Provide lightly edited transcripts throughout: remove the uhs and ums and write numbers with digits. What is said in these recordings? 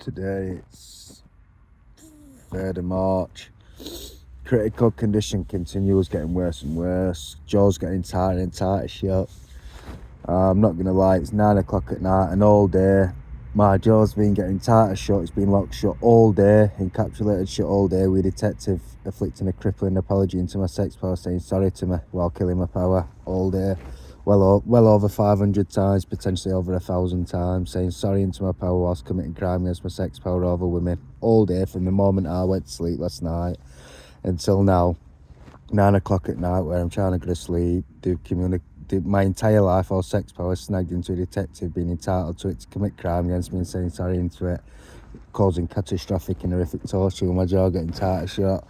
Today it's 3rd of March. Critical condition continues, getting worse and worse. Jaw's getting tighter and tighter shut. I'm not gonna lie, it's 9 o'clock at night and all day my jaw's been getting tighter shut. It's been locked shut all day, encapsulated shut all day, with a detective afflicting a crippling apology into my sex power, saying sorry to me while killing my power all day. Well over 500 times, potentially over 1,000 times, saying sorry into my power whilst committing crime against my sex power over women all day, from the moment I went to sleep last night until now, 9 o'clock at night, where I'm trying to go to sleep. My entire life, all sex power snagged into a detective, being entitled to it to commit crime against me and saying sorry into it, causing catastrophic and horrific torture, with my jaw getting tighter shut.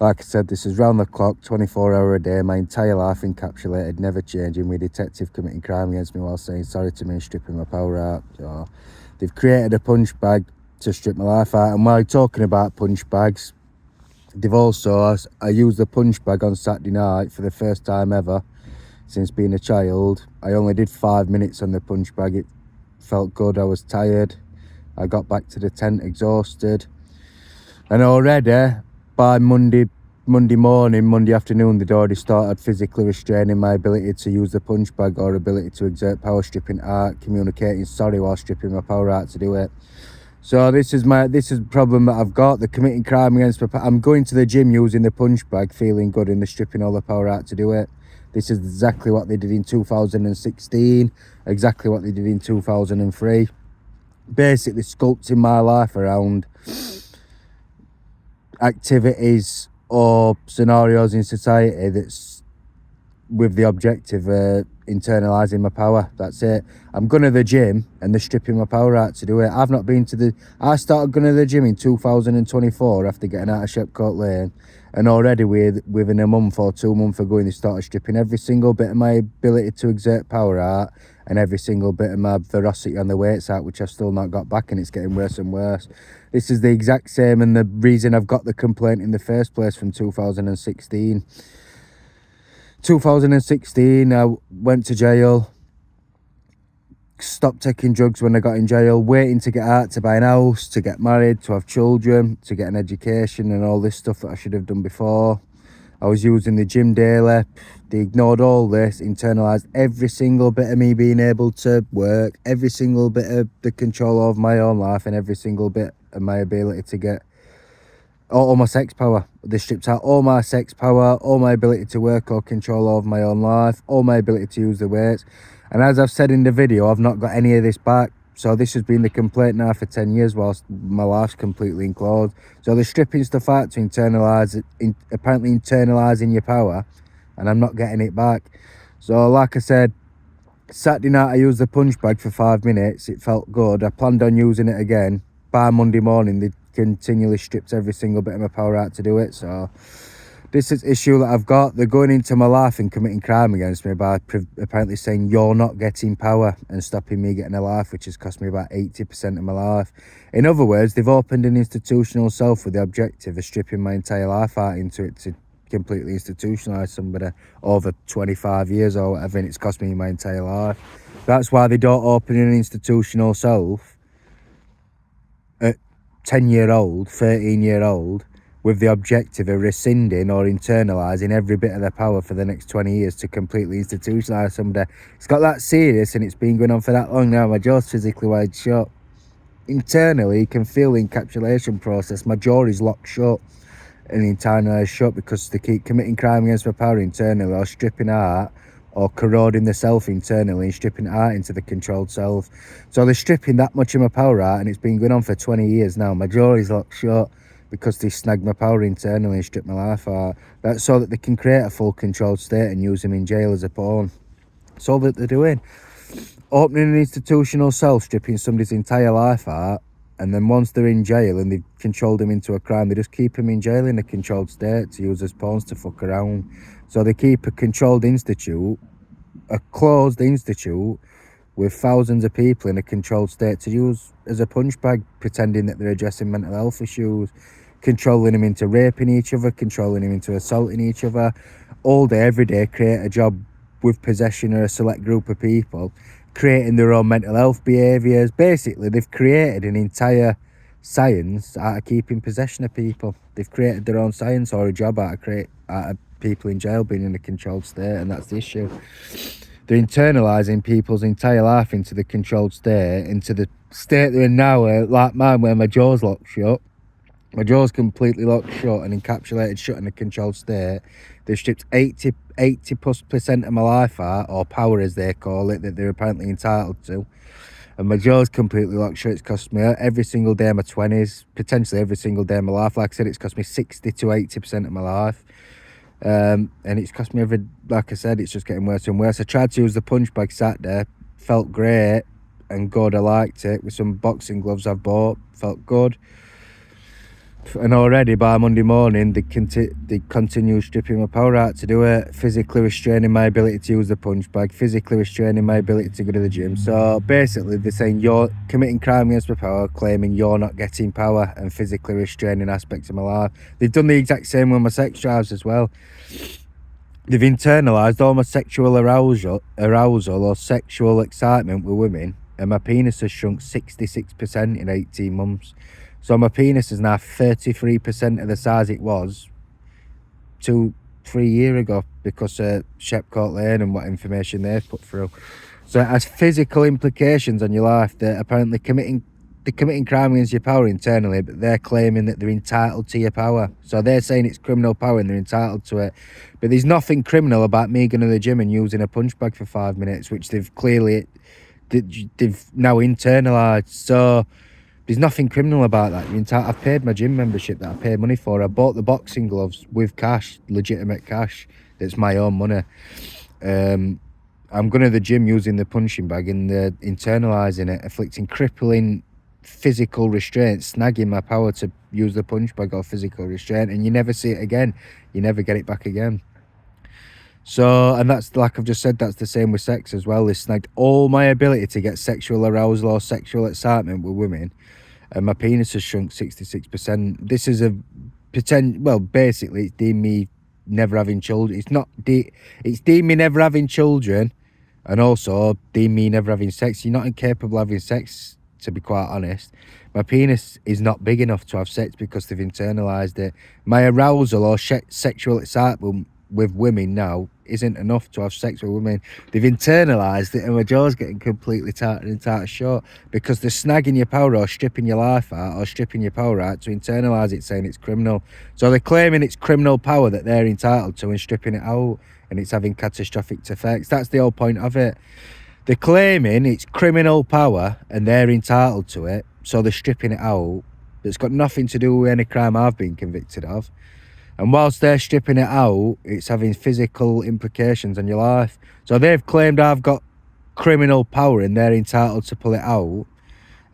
Like I said, this is round the clock, 24 hours a day, my entire life encapsulated, never changing, with a detective committing crime against me while saying sorry to me and stripping my power out. So they've created a punch bag to strip my life out. And while talking about punch bags, they've also, I used the punch bag on Saturday night for the first time ever since being a child. I only did 5 minutes on the punch bag. It felt good. I was tired. I got back to the tent exhausted, and already by Monday morning, Monday afternoon, they'd already started physically restraining my ability to use the punch bag or ability to exert power, stripping out, communicating sorry while stripping my power out to do it. So this is the problem that I've got. They're committing crime against my power. I'm going to the gym using the punch bag, feeling good, and they're stripping all the power out to do it. This is exactly what they did in 2016, exactly what they did in 2003. Basically sculpting my life around activities or scenarios in society that's with the objective of internalising my power. That's it. I'm going to the gym and they're stripping my power out to do it. I've not been to the... I started going to the gym in 2024 after getting out of Shepcoate Lane, and already within a month or 2 months of going, they started stripping every single bit of my ability to exert power out and every single bit of my veracity on the weights out, which I've still not got back, and it's getting worse and worse. This is the exact same, and the reason I've got the complaint in the first place from 2016. 2016, I went to jail, stopped taking drugs when I got in jail, waiting to get out, to buy an house, to get married, to have children, to get an education and all this stuff that I should have done before. I was using the gym daily. They ignored all this, internalised every single bit of me being able to work, every single bit of the control of my own life, and every single bit of my ability to get all my sex power. They stripped out all my sex power, all my ability to work or control over my own life, all my ability to use the weights. And as I've said in the video, I've not got any of this back. So this has been the complaint now for 10 years whilst my life's completely enclosed. So they're stripping stuff out to internalise it, apparently internalising your power, and I'm not getting it back. So like I said, Saturday night I used the punch bag for 5 minutes. It felt good. I planned on using it again. By Monday morning, they continually stripped every single bit of my power out to do it. So this is issue that I've got. They're going into my life and committing crime against me by apparently saying you're not getting power and stopping me getting a life, which has cost me about 80% of my life. In other words, they've opened an institutional self with the objective of stripping my entire life out into it to completely institutionalise somebody over 25 years or whatever, and it's cost me my entire life. That's why they don't open an institutional self at 10-year-old, 13-year-old, with the objective of rescinding or internalising every bit of their power for the next 20 years to completely institutionalise somebody. It's got that serious and it's been going on for that long now. My jaw's physically wide shut. Internally, you can feel the encapsulation process. My jaw is locked shut and internalised shut because they keep committing crime against my power internally, or stripping out or corroding the self internally and stripping it out into the controlled self. So they're stripping that much of my power out, and it's been going on for 20 years now. My jaw is locked shut because they snagged my power internally and stripped my life out. That's so that they can create a full controlled state and use them in jail as a pawn. That's all that they're doing. Opening an institutional cell, stripping somebody's entire life out, and then once they're in jail and they've controlled them into a crime, they just keep them in jail in a controlled state to use as pawns to fuck around. So they keep a controlled institute, a closed institute, with thousands of people in a controlled state to use as a punch bag, pretending that they're addressing mental health issues, controlling them into raping each other, controlling them into assaulting each other, all day, every day, create a job with possession or a select group of people, creating their own mental health behaviours. Basically, they've created an entire science out of keeping possession of people. They've created their own science or a job out of people in jail being in a controlled state, and that's the issue. They're internalising people's entire life into the controlled state, into the state they're in now, like mine, where my jaw's locked shut. My jaw's completely locked shut and encapsulated shut in a controlled state. They've stripped 80+% of my life out, or power as they call it, that they're apparently entitled to. And my jaw's completely locked shut. It's cost me every single day of my 20s, potentially every single day of my life. Like I said, it's cost me 60 to 80% of my life. And it's cost me like I said, it's just getting worse and worse. I tried to use the punch bag Saturday, felt great and good. I liked it with some boxing gloves I've bought, felt good. And already by Monday morning, they continue stripping my power out to do it, physically restraining my ability to use the punch bag, physically restraining my ability to go to the gym. So basically, they're saying you're committing crime against my power, claiming you're not getting power, and physically restraining aspects of my life. They've done the exact same with my sex drives as well. They've internalised all my sexual arousal or sexual excitement with women, and my penis has shrunk 66% in 18 months. So my penis is now 33% of the size it was 2-3 years ago because of Shepcoate Lane and what information they've put through. So it has physical implications on your life. They're apparently committing crime against your power internally, but they're claiming that they're entitled to your power. So they're saying it's criminal power and they're entitled to it. But there's nothing criminal about me going to the gym and using a punch bag for 5 minutes, which they've now internalised. So there's nothing criminal about that. I've paid my gym membership that I paid money for. I bought the boxing gloves with cash, legitimate cash. That's my own money. I'm going to the gym using the punching bag and internalising it, inflicting crippling physical restraint, snagging my power to use the punch bag or physical restraint, and you never see it again. You never get it back again. So, and that's, like I've just said, that's the same with sex as well. They snagged all my ability to get sexual arousal or sexual excitement with women, and my penis has shrunk 66%. This is a well, basically it's deemed me never having children. It's deemed me never having children, and also deemed me never having sex. You're not incapable of having sex, to be quite honest. My penis is not big enough to have sex because they've internalised it. My arousal or sexual excitement with women now isn't enough to have sex with women. They've internalised it, and my jaw's getting completely tighter and tighter shut because they're snagging your power or stripping your life out or stripping your power out to internalise it, saying it's criminal. So they're claiming it's criminal power that they're entitled to and stripping it out, and it's having catastrophic effects. That's the whole point of it. They're claiming it's criminal power and they're entitled to it, so they're stripping it out. It's got nothing to do with any crime I've been convicted of. And whilst they're stripping it out, it's having physical implications on your life. So they've claimed I've got criminal power and they're entitled to pull it out.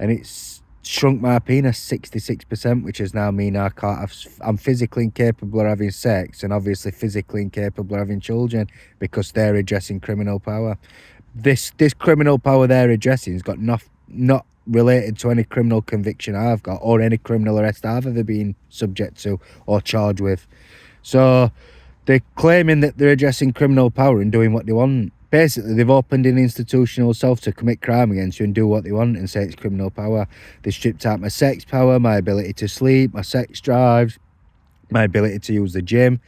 And it's shrunk my penis 66%, which is now mean I'm physically incapable of having sex and obviously physically incapable of having children because they're addressing criminal power. This criminal power they're addressing has got not related to any criminal conviction I've got or any criminal arrest I've ever been subject to or charged with. So they're claiming that they're addressing criminal power and doing what they want. Basically, they've opened an institutional self to commit crime against you and do what they want and say it's criminal power. They stripped out my sex power, my ability to sleep, my sex drives, my ability to use the gym,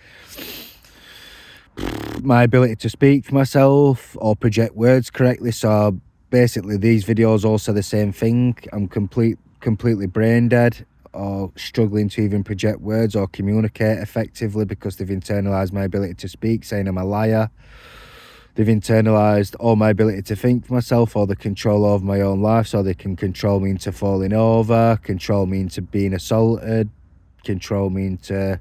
my ability to speak for myself or project words correctly. So basically these videos all say the same thing. I'm completely brain dead or struggling to even project words or communicate effectively because they've internalised my ability to speak, saying I'm a liar. They've internalised all my ability to think for myself or the control over my own life, so they can control me into falling over, control me into being assaulted, control me into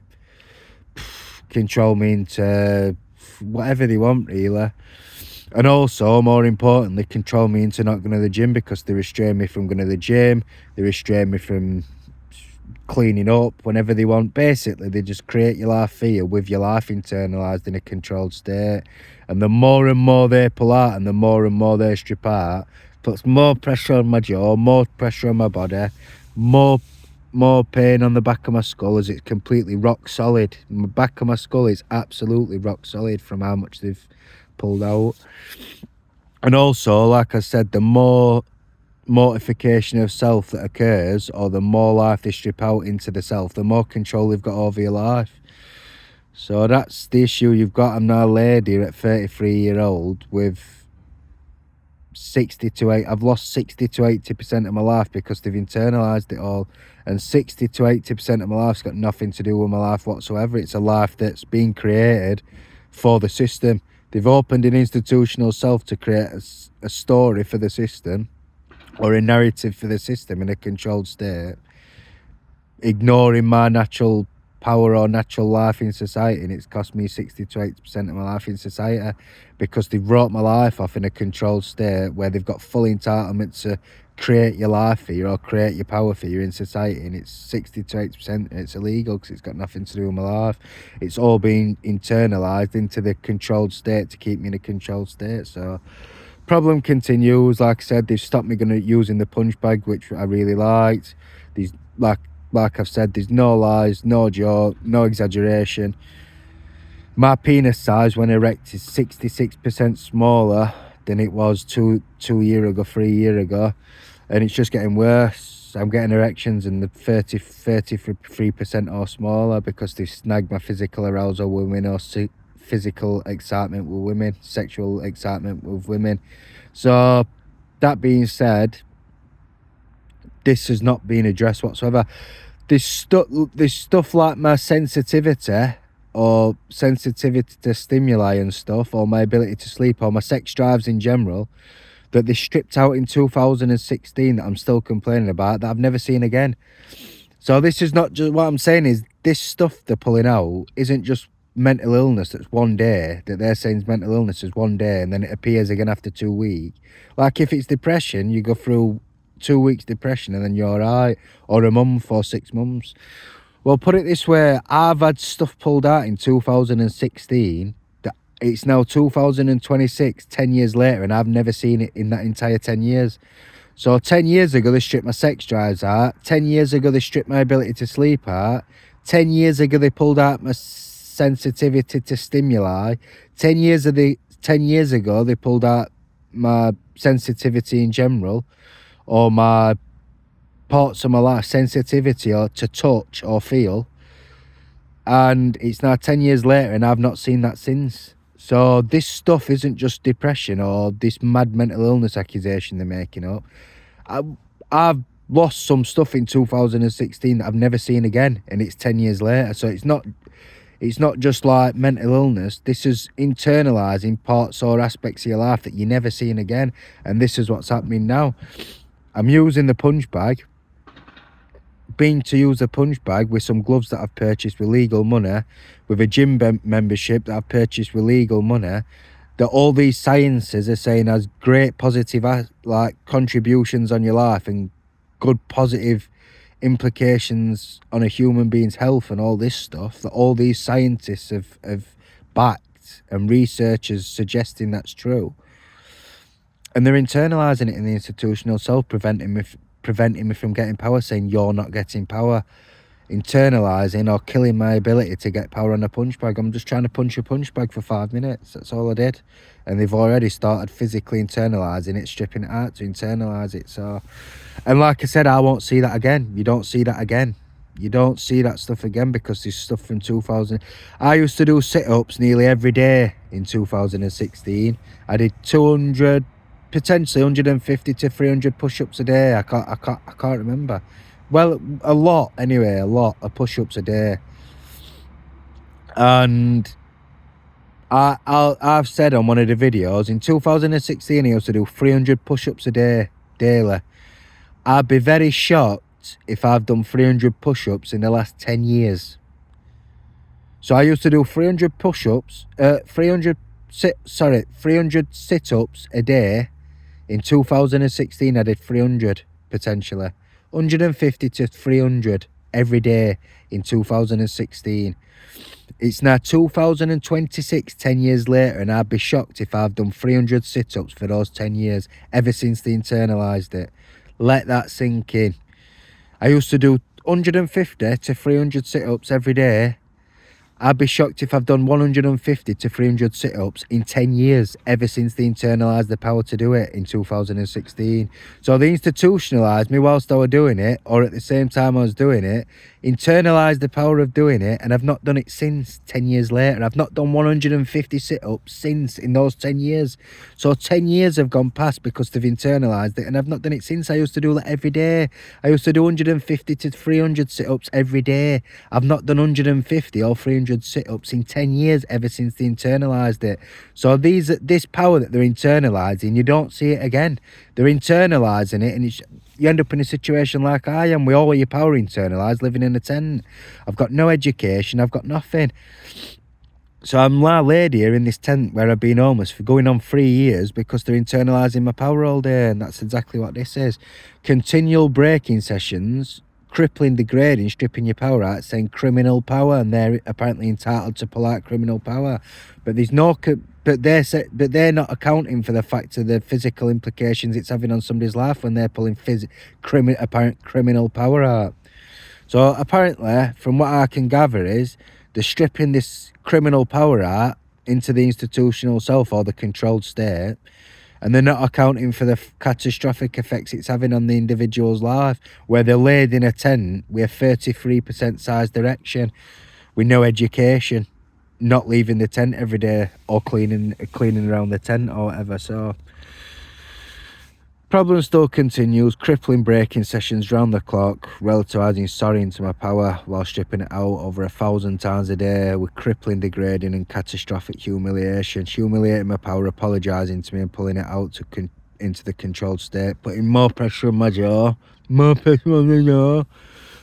whatever they want, really. And also, more importantly, control me into not going to the gym because they restrain me from going to the gym. They restrain me from cleaning up whenever they want. Basically, they just create your life fear with your life internalised in a controlled state. And the more and more they pull out and the more they strip out, puts more pressure on my jaw, more pressure on my body, more pain on the back of my skull as it's completely rock solid. The back of my skull is absolutely rock solid from how much they've pulled out. And also, like I said, the more mortification of self that occurs, or the more life they strip out into the self, the more control they've got over your life. So that's the issue you've got. I'm now a lady at 33-year-old with I've lost 60 to 80% of my life because they've internalized it all, and 60 to 80% of my life's got nothing to do with my life whatsoever. It's a life that's been created for the system. They've opened an institutional self to create a story for the system, or a narrative for the system in a controlled state, ignoring my natural power or natural life in society, and it's cost me 60 to 80% of my life in society because they've wrote my life off in a controlled state where they've got full entitlement to create your life for you or create your power for you in society, and it's 60 to 80%, and it's illegal because it's got nothing to do with my life. It's all been internalized into the controlled state to keep me in a controlled state. So problem continues. Like I said, they've stopped me using the punch bag, which I really liked. These like I've said, there's no lies, no joke, no exaggeration. My penis size when erect is 66% smaller than it was 3 years ago, and it's just getting worse. I'm getting erections in the 33% or smaller because they've snagged my physical arousal with women, or physical excitement with women, sexual excitement with women. So that being said, this has not been addressed whatsoever. This stuff like my sensitivity, or sensitivity to stimuli and stuff, or my ability to sleep, or my sex drives in general, that they stripped out in 2016 that I'm still complaining about, that I've never seen again. So this is not just, what I'm saying is, this stuff they're pulling out isn't just mental illness that's one day, that they're saying is mental illness is one day and then it appears again after 2 weeks. Like if it's depression, you go through 2 weeks depression and then you're alright, or a month or 6 months. Well, put it this way, I've had stuff pulled out in 2016 that it's now 2026, 10 years later, and I've never seen it in that entire 10 years. So 10 years ago they stripped my sex drives out, 10 years ago they stripped my ability to sleep out, 10 years ago they pulled out my sensitivity to stimuli, 10 years ago they pulled out my sensitivity in general, or my parts of my life, sensitivity or to touch or feel, and it's now 10 years later and I've not seen that since. So this stuff isn't just depression or this mad mental illness accusation they're making up. I've lost some stuff in 2016 that I've never seen again, and it's 10 years later. So it's not just like mental illness. This is internalizing parts or aspects of your life that you're never seeing again, and this is what's happening now. I'm using the punch bag, been to use a punch bag with some gloves that I've purchased with legal money, with a gym membership that I've purchased with legal money, that all these sciences are saying has great positive contributions on your life and good positive implications on a human being's health and all this stuff, that all these scientists have backed, and researchers suggesting that's true. And they're internalising it in the institutional self, preventing me from getting power, saying you're not getting power, internalising or killing my ability to get power on a punch bag. I'm just trying to punch a punch bag for 5 minutes. That's all I did. And they've already started physically internalising it, stripping it out to internalise it. So, and like I said, I won't see that again. You don't see that again. You don't see that stuff again, because this stuff from 2000. I used to do sit-ups nearly every day in 2016. I did 200, potentially 150 to 300 push-ups a day. I can't remember. Well, a lot anyway, a lot of push-ups a day. And I've said on one of the videos, in 2016 I used to do 300 push-ups a day daily. I'd be very shocked if I've done 300 push-ups in the last 10 years. So I used to do 300 push-ups, 300 sit-ups a day. In 2016 I did 300, potentially 150 to 300 every day in 2016. It's now 2026, 10 years later, and I'd be shocked if I've done 300 sit-ups for those 10 years, ever since they internalised it. Let that sink in. I used to do 150 to 300 sit-ups every day. I'd be shocked if I've done 150 to 300 sit-ups in 10 years, ever since they internalised the power to do it in 2016. So they institutionalised me whilst I was doing it, or at the same time I was doing it, internalised the power of doing it, and I've not done it since 10 years later. I've not done 150 sit-ups since in those 10 years. So 10 years have gone past because they've internalised it, and I've not done it since. I used to do that every day. I used to do 150 to 300 sit-ups every day. I've not done 150 or 300 sit-ups in 10 years, ever since they internalised it. So this power that they're internalising, you don't see it again. They're internalising it, and you end up in a situation like I am, with all of your power internalised, living in a tent. I've got no education, I've got nothing. So I'm laid here in this tent where I've been homeless for going on 3 years because they're internalising my power all day, and that's exactly what this is. Continual breaking sessions, crippling, degrading, stripping your power out, saying criminal power, and they're apparently entitled to polite criminal power. But there's no, but they're not accounting for the fact of the physical implications it's having on somebody's life when they're pulling apparent criminal power out. So apparently, from what I can gather, is they're stripping this criminal power out into the institutional self, or the controlled state, and they're not accounting for the catastrophic effects it's having on the individual's life, where they're laid in a tent with a 33% size direction, with no education, not leaving the tent every day, or cleaning around the tent or whatever. So problem still continues. Crippling breaking sessions round the clock, relativising sorry into my power while stripping it out over 1,000 times a day, with crippling, degrading and catastrophic humiliation, humiliating my power, apologising to me and pulling it out into the controlled state, putting more pressure on my jaw, more pressure on the jaw,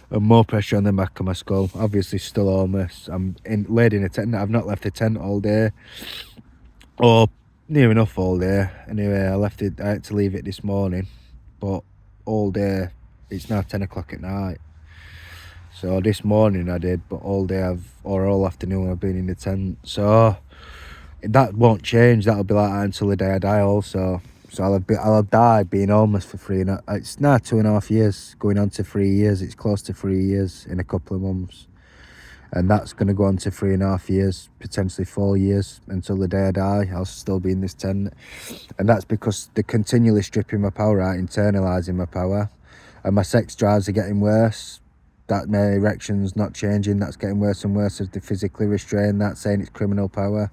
and more pressure on the back of my skull. Obviously still homeless. I'm laid in a tent. I've not left the tent all day, or near enough all day. Anyway, I had to leave it this morning, but all day, it's now 10 o'clock at night. So this morning I did, but all day all afternoon I've been in the tent. So that won't change. That'll be like that until the day I die also. So I'll die being homeless for it's now 2.5 years, going on to 3 years. It's close to 3 years in a couple of months. And that's going to go on to 3.5 years, potentially 4 years, until the day I die. I'll still be in this tent. And that's because they're continually stripping my power out, internalising my power. And my sex drives are getting worse. That my erection's not changing. That's getting worse and worse as they physically restrain that, saying it's criminal power.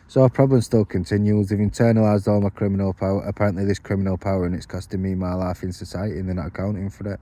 So our problem still continues. They've internalised all my criminal power. Apparently this criminal power, and it's costing me my life in society, and they're not accounting for it.